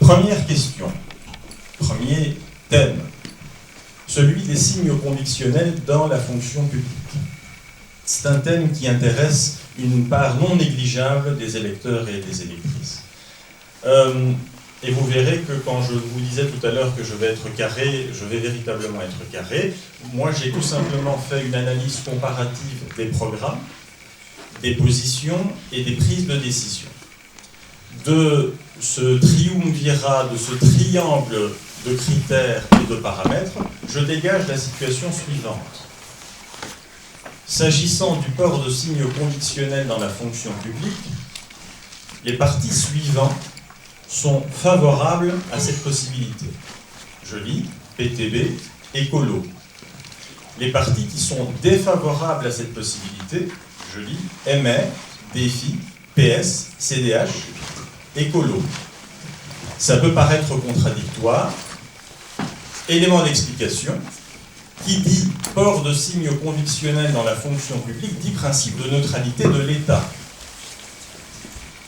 Première question, premier thème, celui des signes convictionnels dans la fonction publique. C'est un thème qui intéresse une part non négligeable des électeurs et des électrices. Et vous verrez que quand je vous disais tout à l'heure que je vais être carré, je vais véritablement être carré. Moi, j'ai tout simplement fait une analyse comparative des programmes, des positions et des prises de décision. De ce triumvirat, de ce triangle de critères et de paramètres, je dégage la situation suivante. S'agissant du port de signes convictionnels dans la fonction publique, les partis suivants sont favorables à cette possibilité. Je lis PTB, écolo. Les partis qui sont défavorables à cette possibilité, je lis MR, défi, PS, CDH, écolo. Ça peut paraître contradictoire. Élément d'explication. Qui dit port de signes convictionnels dans la fonction publique dit principe de neutralité de l'État.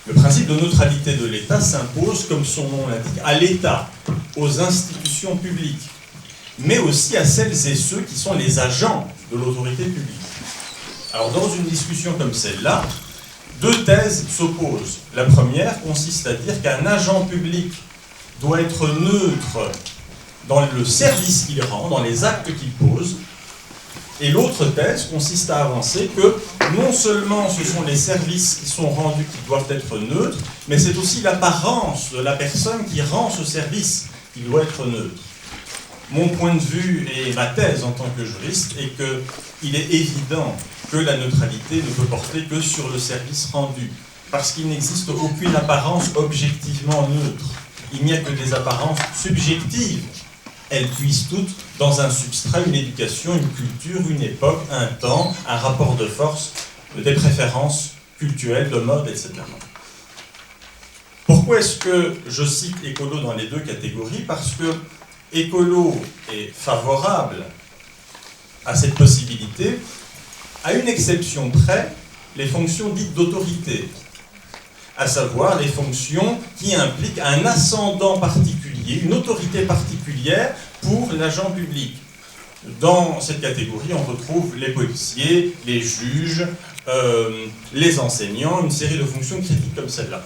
Le principe de neutralité de l'État s'impose, comme son nom l'indique, à l'État, aux institutions publiques, mais aussi à celles et ceux qui sont les agents de l'autorité publique. Alors, dans une discussion comme celle-là, deux thèses s'opposent. La première consiste à dire qu'un agent public doit être neutre dans le service qu'il rend, dans les actes qu'il pose. Et l'autre thèse consiste à avancer que non seulement ce sont les services qui sont rendus qui doivent être neutres, mais c'est aussi l'apparence de la personne qui rend ce service qui doit être neutre. Mon point de vue et ma thèse en tant que juriste est qu'il est évident que la neutralité ne peut porter que sur le service rendu, parce qu'il n'existe aucune apparence objectivement neutre. Il n'y a que des apparences subjectives. Elles puisent toutes dans un substrat, une éducation, une culture, une époque, un temps, un rapport de force, des préférences culturelles, de mode, etc. Pourquoi est-ce que je cite écolo dans les deux catégories? Parce que écolo est favorable à cette possibilité, à une exception près, les fonctions dites d'autorité, à savoir les fonctions qui impliquent un ascendant particulier, une autorité particulière pour l'agent public. Dans cette catégorie, on retrouve les policiers, les juges, les enseignants, une série de fonctions critiques comme celle-là.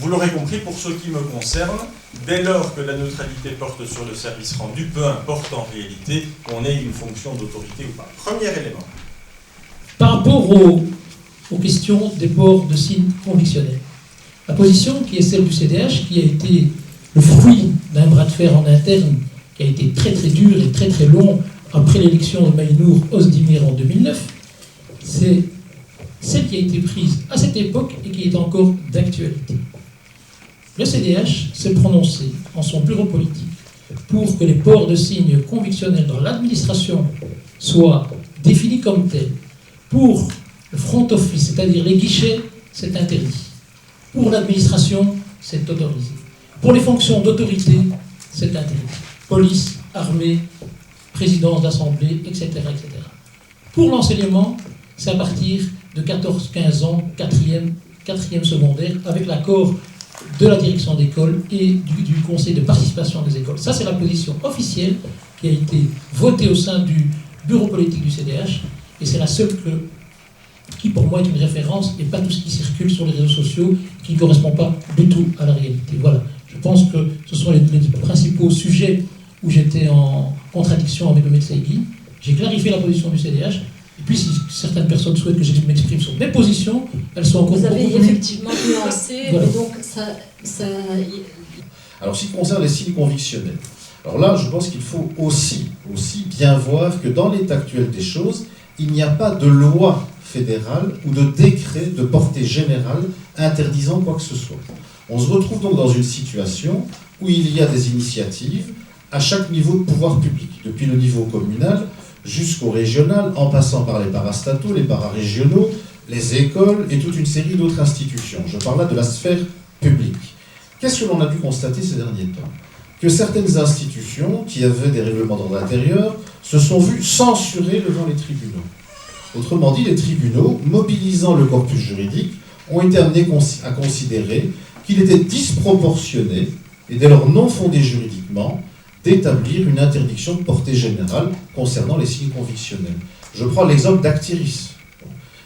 Vous l'aurez compris, pour ce qui me concerne, dès lors que la neutralité porte sur le service rendu, peu importe en réalité qu'on ait une fonction d'autorité ou pas. Premier élément. Par rapport aux questions des ports de signes convictionnels, la position qui est celle du CDH, qui a été le fruit d'un bras de fer en interne, qui a été très très dur et très très long après l'élection de Maïnour Ozdemir en 2009, c'est celle qui a été prise à cette époque et qui est encore d'actualité. Le CDH s'est prononcé en son bureau politique pour que les ports de signes convictionnels dans l'administration soient définis comme tels. Pour le front office, c'est-à-dire les guichets, c'est interdit. Pour l'administration, c'est autorisé. Pour les fonctions d'autorité, c'est interdit. Police, armée, présidence d'assemblée, etc., etc. Pour l'enseignement, c'est à partir de 14-15 ans, 4e secondaire, avec l'accord de la direction d'école et du conseil de participation des écoles. Ça, c'est la position officielle qui a été votée au sein du bureau politique du CDH, et c'est la seule qui, pour moi, est une référence, et pas tout ce qui circule sur les réseaux sociaux, qui ne correspond pas du tout à la réalité. Voilà. Je pense que ce sont les principaux sujets où j'étais en contradiction avec le médecin Guy. J'ai clarifié la position du CDH. Et puis, si certaines personnes souhaitent que je m'exprime sur mes positions, elles sont encore... Vous avez effectivement nuancé, voilà. Mais donc ça... Alors, ce qui concerne les signes convictionnels, alors là, je pense qu'il faut aussi bien voir que dans l'état actuel des choses, il n'y a pas de loi fédérale ou de décret de portée générale interdisant quoi que ce soit. On se retrouve donc dans une situation où il y a des initiatives à chaque niveau de pouvoir public, depuis le niveau communal jusqu'au régional, en passant par les parastataux, les pararégionaux, les écoles et toute une série d'autres institutions. Je parle là de la sphère publique. Qu'est-ce que l'on a pu constater ces derniers temps? Que certaines institutions qui avaient des règlements d'ordre intérieur se sont vues censurées devant les tribunaux. Autrement dit, les tribunaux, mobilisant le corpus juridique, ont été amenés à considérer qu'il était disproportionné et dès lors non fondée juridiquement, d'établir une interdiction de portée générale concernant les signes convictionnels. Je prends l'exemple d'Actiris.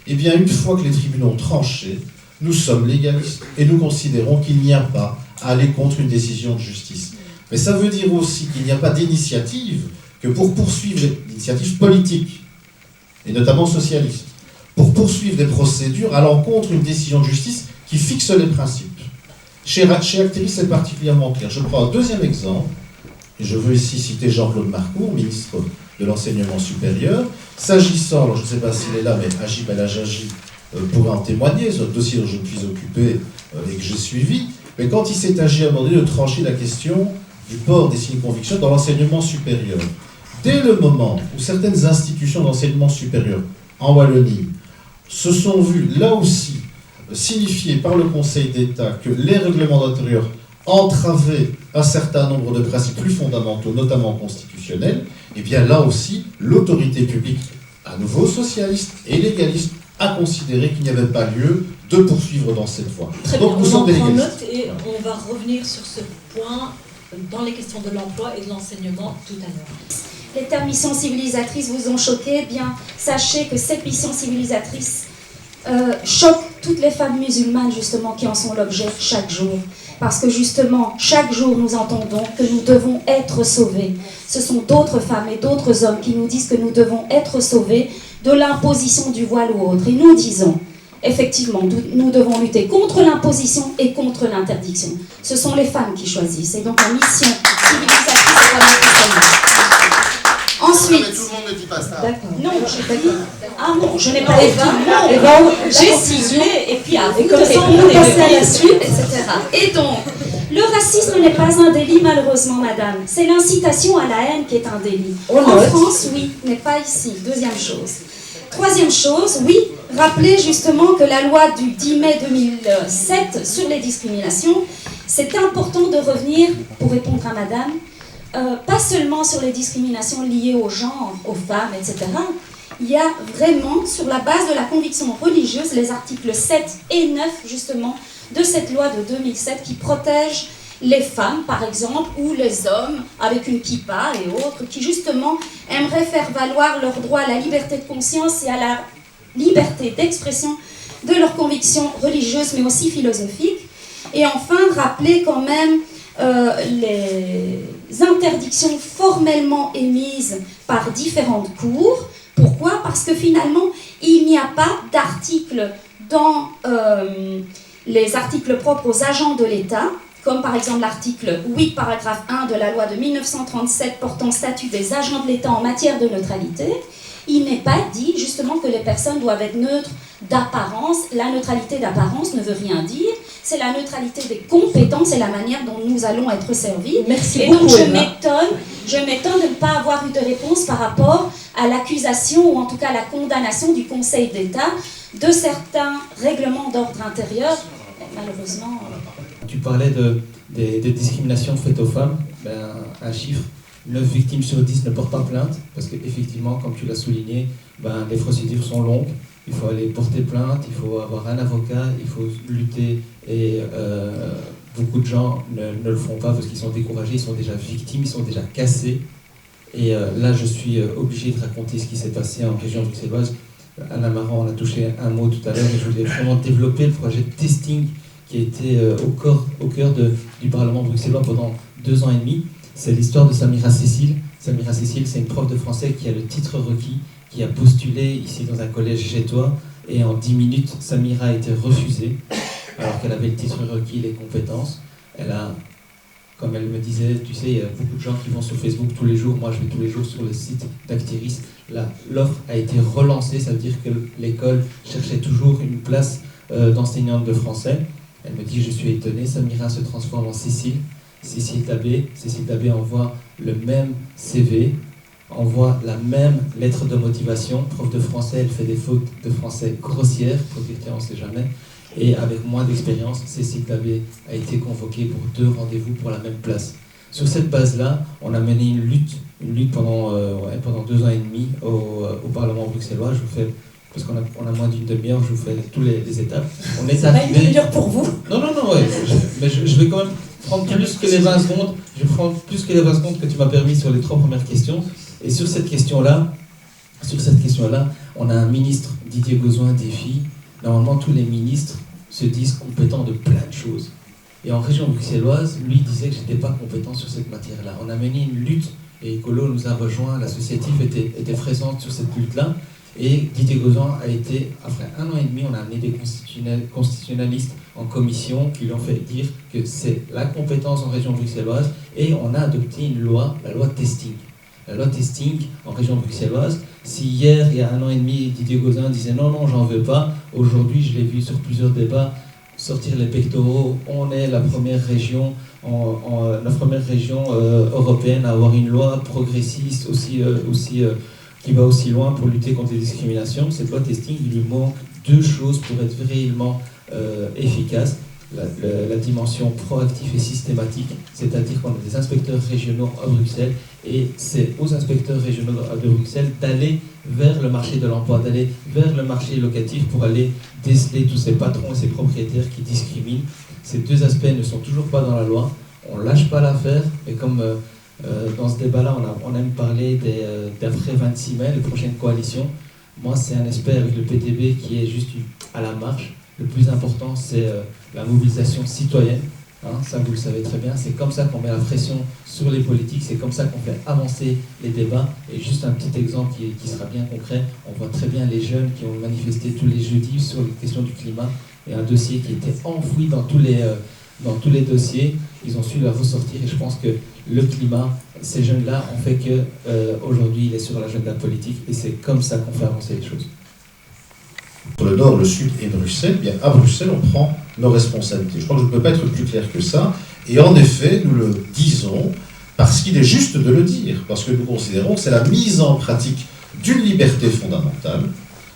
Eh bien, une fois que les tribunaux ont tranché, nous sommes légalistes et nous considérons qu'il n'y a pas à aller contre une décision de justice. Mais ça veut dire aussi qu'il n'y a pas d'initiative que pour poursuivre les initiatives politiques, et notamment socialistes, pour poursuivre des procédures à l'encontre d'une décision de justice qui fixe les principes. Chez Actiris, c'est particulièrement clair. Je prends un deuxième exemple, et je veux ici citer Jean-Claude Marcourt, ministre de l'Enseignement supérieur, s'agissant, alors je ne sais pas s'il est là, mais Agib El-Hajaji pourrait en témoigner, c'est un dossier dont je me suis occupé et que j'ai suivi, mais quand il s'est agi à un moment donné de trancher la question du port des signes convictionnels dans l'enseignement supérieur, dès le moment où certaines institutions d'enseignement supérieur en Wallonie se sont vues, là aussi, signifier par le Conseil d'État que les règlements d'intérieur entravaient un certain nombre de principes plus fondamentaux, notamment constitutionnels, et bien là aussi, l'autorité publique, à nouveau socialiste et légaliste, a considéré qu'il n'y avait pas lieu de poursuivre dans cette voie. Très Donc bien, nous on en sommes des prend légalistes. note et on va revenir sur ce point dans les questions de l'emploi et de l'enseignement tout à l'heure. Les termes missions civilisatrices vous ont choqué, eh bien, sachez que cette mission civilisatrice choque toutes les femmes musulmanes, justement, qui en sont l'objet chaque jour. Parce que, justement, chaque jour, nous entendons que nous devons être sauvés. Ce sont d'autres femmes et d'autres hommes qui nous disent que nous devons être sauvés de l'imposition du voile ou autre. Et nous disons, effectivement, nous devons lutter contre l'imposition et contre l'interdiction. Ce sont les femmes qui choisissent. Et donc, la mission civilisatrice est vraiment. Ensuite, mais tout le monde ne dit pas ça. D'accord. non, j'ai dit. Ah non, je n'ai pas dit. J'ai ciblé et puis à vous de répondre et passer à la suite, etc. Et donc, le racisme n'est pas un délit, malheureusement, madame. C'est l'incitation à la haine qui est un délit. En France, oui, mais pas ici. Deuxième chose. Troisième chose, oui, rappelez justement que la loi du 10 mai 2007 sur les discriminations, c'est important de revenir, pour répondre à madame, pas seulement sur les discriminations liées au genre, aux femmes, etc. Il y a vraiment, sur la base de la conviction religieuse, les articles 7 et 9, justement, de cette loi de 2007 qui protègent les femmes, par exemple, ou les hommes avec une kippa et autres, qui justement aimeraient faire valoir leur droit à la liberté de conscience et à la liberté d'expression de leurs convictions religieuses, mais aussi philosophiques. Et enfin, rappeler quand même les interdictions formellement émises par différentes cours. Pourquoi ? Parce que finalement, il n'y a pas d'article dans les articles propres aux agents de l'État, comme par exemple l'article 8, paragraphe 1 de la loi de 1937 portant statut des agents de l'État en matière de neutralité. Il n'est pas dit justement que les personnes doivent être neutres d'apparence. La neutralité d'apparence ne veut rien dire. C'est la neutralité des compétences et la manière dont nous allons être servis. Merci et beaucoup, donc je Eva. m'étonne de ne pas avoir eu de réponse par rapport à l'accusation ou en tout cas à la condamnation du Conseil d'État de certains règlements d'ordre intérieur. Malheureusement... Tu parlais des discriminations faites aux femmes. Un chiffre, 9 victimes sur 10 ne portent pas plainte, parce qu'effectivement, comme tu l'as souligné, les procédures sont longues, il faut aller porter plainte, il faut avoir un avocat, il faut lutter, et beaucoup de gens ne le font pas parce qu'ils sont découragés, ils sont déjà victimes, ils sont déjà cassés. Et là, je suis obligé de raconter ce qui s'est passé en région bruxelloise. Anna Maran en a touché un mot tout à l'heure, mais je voulais vraiment développer le projet de testing qui a été au cœur du Parlement bruxellois pendant 2 ans et demi. C'est l'histoire de Samira Cécile. Samira Cécile, c'est une prof de français qui a le titre requis, qui a postulé ici dans un collège gétois, et en 10 minutes, Samira a été refusée, alors qu'elle avait le titre requis, les compétences. Elle a, comme elle me disait, tu sais, il y a beaucoup de gens qui vont sur Facebook tous les jours, moi je vais tous les jours sur le site d'Actiris. L'offre a été relancée, ça veut dire que l'école cherchait toujours une place d'enseignante de français. Elle me dit, je suis étonnée, Samira se transforme en Cécile. Cécile Dabé envoie le même CV, envoie la même lettre de motivation. Prof de français, elle fait des fautes de français grossières, pour quelqu'un, on ne sait jamais. Et avec moins d'expérience, Cécile Dabé a été convoquée pour 2 rendez-vous pour la même place. Sur cette base-là, on a mené une lutte pendant 2 ans et demi au Parlement bruxellois. Je vous fais, parce qu'on a moins d'une demi-heure, je vous fais toutes les étapes. On est C'est pas une arrivé... demi-heure pour vous. Non, ouais, mais je vais quand même prendre plus que les 20 secondes. Je vais prendre plus que les 20 secondes que tu m'as permis sur les 3 premières questions. Et sur cette question-là, on a un ministre, Didier Gauzoin, défi. Normalement, tous les ministres se disent compétents de plein de choses. Et en région bruxelloise, lui disait que je n'étais pas compétent sur cette matière-là. On a mené une lutte, et Écolo nous a rejoints, l'associatif était présente sur cette lutte-là. Et Didier Gauzoin a été, après 1 an et demi, on a amené des constitutionnalistes en commission qui lui ont fait dire que c'est la compétence en région bruxelloise, et on a adopté une loi, la loi testing. La loi testing en région bruxelloise, si hier, il y a 1 an et demi, Didier Gauzoin disait non, j'en veux pas, aujourd'hui, je l'ai vu sur plusieurs débats, sortir les pectoraux, on est la première région, européenne à avoir une loi progressiste qui va aussi loin pour lutter contre les discriminations. Cette loi testing, il lui manque 2 choses pour être réellement efficace. La dimension proactive et systématique, c'est-à-dire qu'on a des inspecteurs régionaux à Bruxelles, et c'est aux inspecteurs régionaux de Bruxelles d'aller vers le marché de l'emploi, d'aller vers le marché locatif pour aller déceler tous ces patrons et ces propriétaires qui discriminent. Ces 2 aspects ne sont toujours pas dans la loi, on ne lâche pas l'affaire, et comme dans ce débat-là, on aime parler d'après 26 mai, les prochaines coalitions. Moi, c'est un aspect avec le PTB qui est juste à la marge. Le plus important, c'est la mobilisation citoyenne. Ça, vous le savez très bien. C'est comme ça qu'on met la pression sur les politiques. C'est comme ça qu'on fait avancer les débats. Et juste un petit exemple qui sera bien concret. On voit très bien les jeunes qui ont manifesté tous les jeudis sur la question du climat. Et un dossier qui était enfoui dans tous les dossiers. Ils ont su le ressortir. Et je pense que le climat, ces jeunes-là ont fait qu'aujourd'hui, il est sur l'agenda politique. Et c'est comme ça qu'on fait avancer les choses. Entre le Nord, le Sud et Bruxelles, bien à Bruxelles, on prend nos responsabilités. Je crois que je ne peux pas être plus clair que ça. Et en effet, nous le disons parce qu'il est juste de le dire, parce que nous considérons que c'est la mise en pratique d'une liberté fondamentale,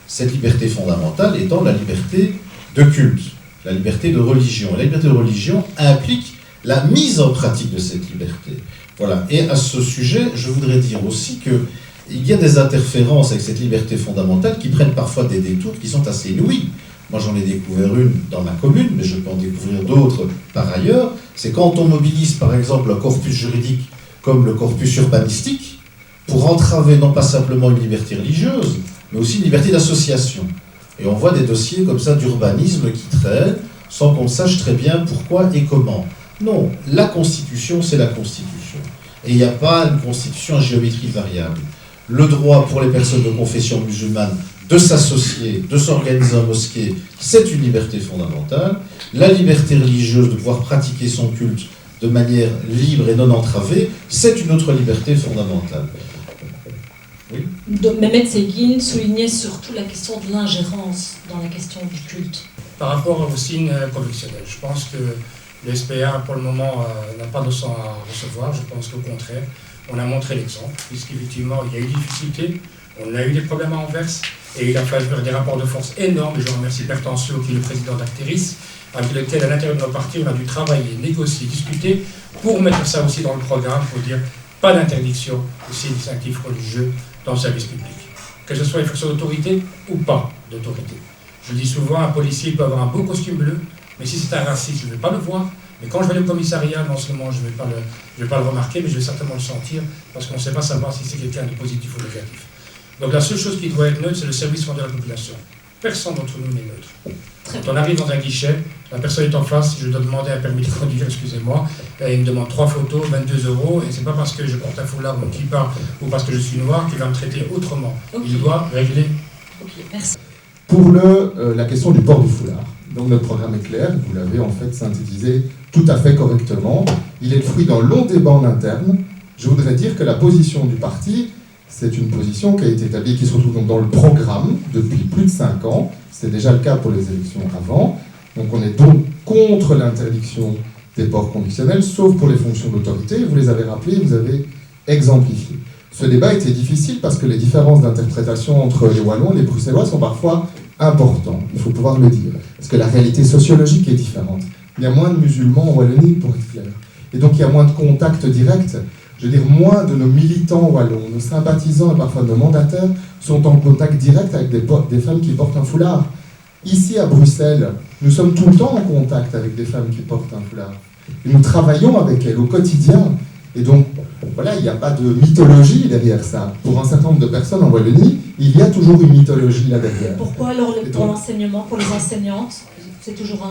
cette liberté fondamentale étant la liberté de culte, la liberté de religion. Et la liberté de religion implique la mise en pratique de cette liberté. Voilà. Et à ce sujet, je voudrais dire aussi que il y a des interférences avec cette liberté fondamentale qui prennent parfois des détours qui sont assez inouïs. Moi, j'en ai découvert une dans ma commune, mais je peux en découvrir d'autres par ailleurs. C'est quand on mobilise, par exemple, un corpus juridique comme le corpus urbanistique pour entraver non pas simplement une liberté religieuse, mais aussi une liberté d'association. Et on voit des dossiers comme ça d'urbanisme qui traînent sans qu'on sache très bien pourquoi et comment. Non, la Constitution, c'est la Constitution. Et il n'y a pas une Constitution à géométrie variable. Le droit pour les personnes de confession musulmane de s'associer, de s'organiser en mosquée, c'est une liberté fondamentale. La liberté religieuse de pouvoir pratiquer son culte de manière libre et non entravée, c'est une autre liberté fondamentale. Oui. Mehmet Seguin soulignait surtout la question de l'ingérence dans la question du culte. Par rapport aux signes convictionnels, je pense que le SPA, pour le moment, n'a pas de sang à recevoir. Je pense qu'au contraire, on a montré l'exemple, puisqu'effectivement, il y a eu des difficultés, on a eu des problèmes à Anvers, et il a fallu faire des rapports de force énormes, et je remercie Bertancio, qui est le président d'Acteris, avec lequel, à l'intérieur de nos partis, on a dû travailler, négocier, discuter, pour mettre ça aussi dans le programme, pour dire pas d'interdiction de signes distinctifs religieux dans le service public. Que ce soit une fonction d'autorité ou pas d'autorité. Je dis souvent, un policier peut avoir un beau costume bleu, mais si c'est un raciste, je ne vais pas le voir. Mais quand je vais au commissariat, non seulement je ne vais pas le remarquer, mais je vais certainement le sentir, parce qu'on ne sait pas savoir si c'est quelqu'un de positif ou négatif. Donc la seule chose qui doit être neutre, c'est le service rendu à la population. Personne d'entre nous n'est neutre. Quand on arrive dans un guichet, la personne est en face, je dois demander un permis de conduire, excusez-moi, et il me demande 3 photos, 22 €, et c'est pas parce que je porte un foulard ou un kippa ou parce que je suis noir qu'il va me traiter autrement. Okay. Il doit régler. Ok, merci. Pour la question du port du foulard, donc notre programme est clair, vous l'avez en fait synthétisé tout à fait correctement. Il est le fruit d'un long débat en interne. Je voudrais dire que la position du parti, c'est une position qui a été établie, qui se retrouve donc dans le programme depuis plus de 5 ans. C'était déjà le cas pour les élections avant. Donc on est donc contre l'interdiction des ports convictionnels, sauf pour les fonctions d'autorité. Vous les avez rappelés, vous avez exemplifié. Ce débat était difficile parce que les différences d'interprétation entre les Wallons et les Bruxellois sont parfois importantes. Il faut pouvoir le dire. Parce que la réalité sociologique est différente. Il y a moins de musulmans en Wallonie, pour être clair. Et donc il y a moins de contacts directs. Je veux dire, moins de nos militants wallons, nos sympathisants et parfois nos mandataires sont en contact direct avec des femmes qui portent un foulard. Ici, à Bruxelles, nous sommes tout le temps en contact avec des femmes qui portent un foulard. Et nous travaillons avec elles au quotidien. Et donc, voilà, il n'y a pas de mythologie derrière ça. Pour un certain nombre de personnes en Wallonie, il y a toujours une mythologie là derrière. Pourquoi alors pour l'enseignement, pour les enseignantes, c'est toujours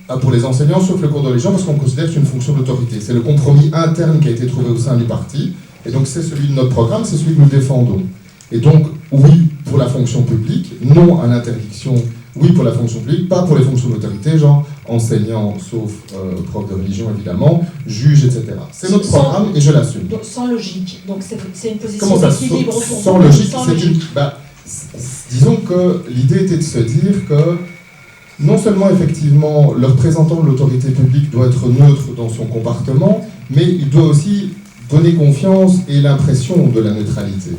un... Pour les enseignants, sauf le cours de religion, parce qu'on considère que c'est une fonction d'autorité. C'est le compromis interne qui a été trouvé au sein du parti. Et donc, c'est celui de notre programme, c'est celui que nous défendons. Et donc, oui pour la fonction publique, non à l'interdiction, oui pour la fonction publique, pas pour les fonctions d'autorité, genre enseignant, sauf prof de religion évidemment, juge, etc. C'est notre programme et je l'assume. Donc, sans logique, donc c'est une position Comment ça, d'équilibre sans logique, disons que l'idée était de se dire que non seulement effectivement le représentant de l'autorité publique doit être neutre dans son comportement, mais il doit aussi donner confiance et l'impression de la neutralité.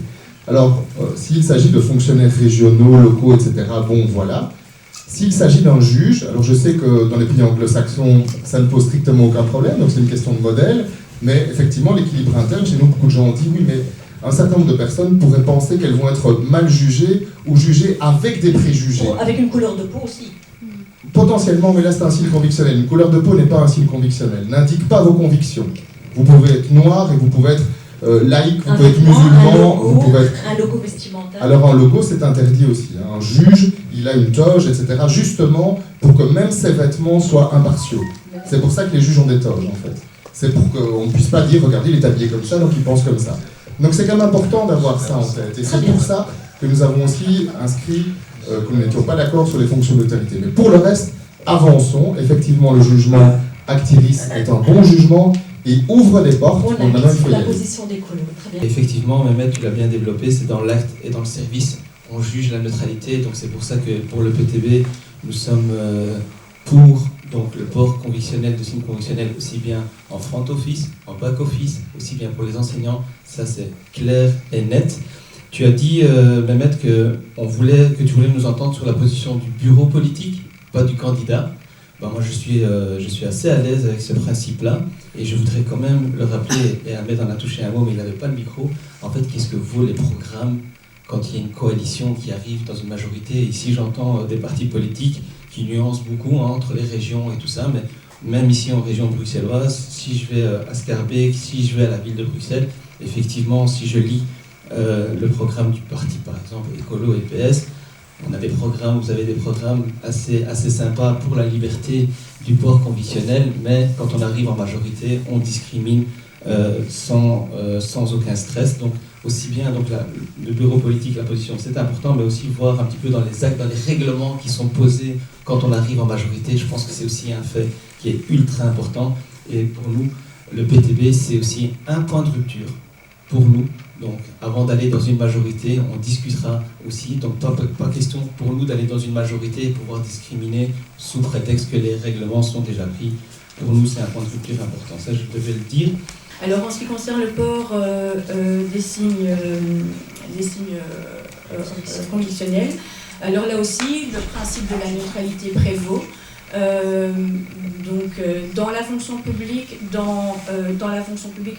Alors, s'il s'agit de fonctionnaires régionaux, locaux, etc., bon, voilà. S'il s'agit d'un juge, alors je sais que dans les pays anglo-saxons, ça ne pose strictement aucun problème, donc c'est une question de modèle, mais effectivement, l'équilibre interne, chez nous, beaucoup de gens ont dit, oui, mais un certain nombre de personnes pourraient penser qu'elles vont être mal jugées ou jugées avec des préjugés. Avec une couleur de peau aussi. Potentiellement, mais là c'est un signe convictionnel. Une couleur de peau n'est pas un signe convictionnel, n'indique pas vos convictions. Vous pouvez être noir et vous pouvez être laïque, vous pouvez être musulman, vous pouvez être... Un logo vestimentaire. Alors un logo c'est interdit aussi. Hein. Un juge, il a une toge, etc. Justement pour que même ses vêtements soient impartiaux. C'est pour ça que les juges ont des toges en fait. C'est pour qu'on ne puisse pas dire, regardez, il est habillé comme ça, donc il pense comme ça. Donc c'est quand même important d'avoir ça en tête. Et c'est pour ça que nous avons aussi inscrit que nous n'étions pas d'accord sur les fonctions d'autorité. Mais pour le reste, avançons. Effectivement, le jugement Actiris est un bon jugement et ouvre des portes. On a mis la position des colos. Très bien. Effectivement, Mehmet, tu l'as bien développé, c'est dans l'acte et dans le service. On juge la neutralité, donc c'est pour ça que pour le PTB, nous sommes pour donc, le port convictionnel de signes convictionnels aussi bien en front office, en back office, aussi bien pour les enseignants. Ça, c'est clair et net. Tu as dit, Mehmet, que tu voulais nous entendre sur la position du bureau politique, pas du candidat. Ben, moi, je suis assez à l'aise avec ce principe-là, et je voudrais quand même le rappeler, et Ahmed en a touché un mot, mais il n'avait pas le micro. En fait, qu'est-ce que vaut les programmes quand il y a une coalition qui arrive dans une majorité? Ici, j'entends des partis politiques qui nuancent beaucoup entre les régions et tout ça, mais même ici en région bruxelloise, si je vais à Schaerbeek, si je vais à la ville de Bruxelles, effectivement, si je lis le programme du parti, par exemple, Écolo et PS, on a des programmes, vous avez des programmes assez sympas pour la liberté du port convictionnel, mais quand on arrive en majorité, on discrimine sans aucun stress. Donc, aussi bien donc, le bureau politique, la position, c'est important, mais aussi voir un petit peu dans les actes, dans les règlements qui sont posés quand on arrive en majorité. Je pense que c'est aussi un fait qui est ultra important. Et pour nous, le PTB, c'est aussi un point de rupture pour nous. Donc, avant d'aller dans une majorité, on discutera aussi. Donc, pas question pour nous d'aller dans une majorité et pouvoir discriminer sous prétexte que les règlements sont déjà pris. Pour nous, c'est un point de rupture important. Ça, je devais le dire. Alors, en ce qui concerne le port des signes convictionnels, alors là aussi, le principe de la neutralité prévaut. Dans la fonction publique,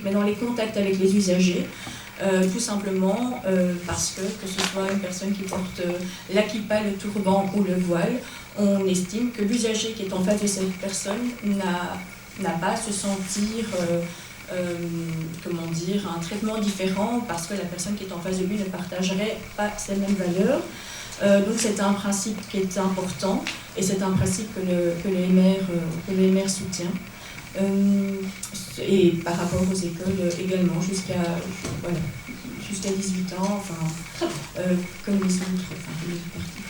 mais dans les contacts avec les usagers, tout simplement parce que ce soit une personne qui porte la kippa, le turban ou le voile, on estime que l'usager qui est en face de cette personne n'a pas à se sentir un traitement différent parce que la personne qui est en face de lui ne partagerait pas ces mêmes valeurs. Donc c'est un principe qui est important et c'est un principe que le MR soutient. Et par rapport aux écoles également, jusqu'à 18 ans, comme les autres partis.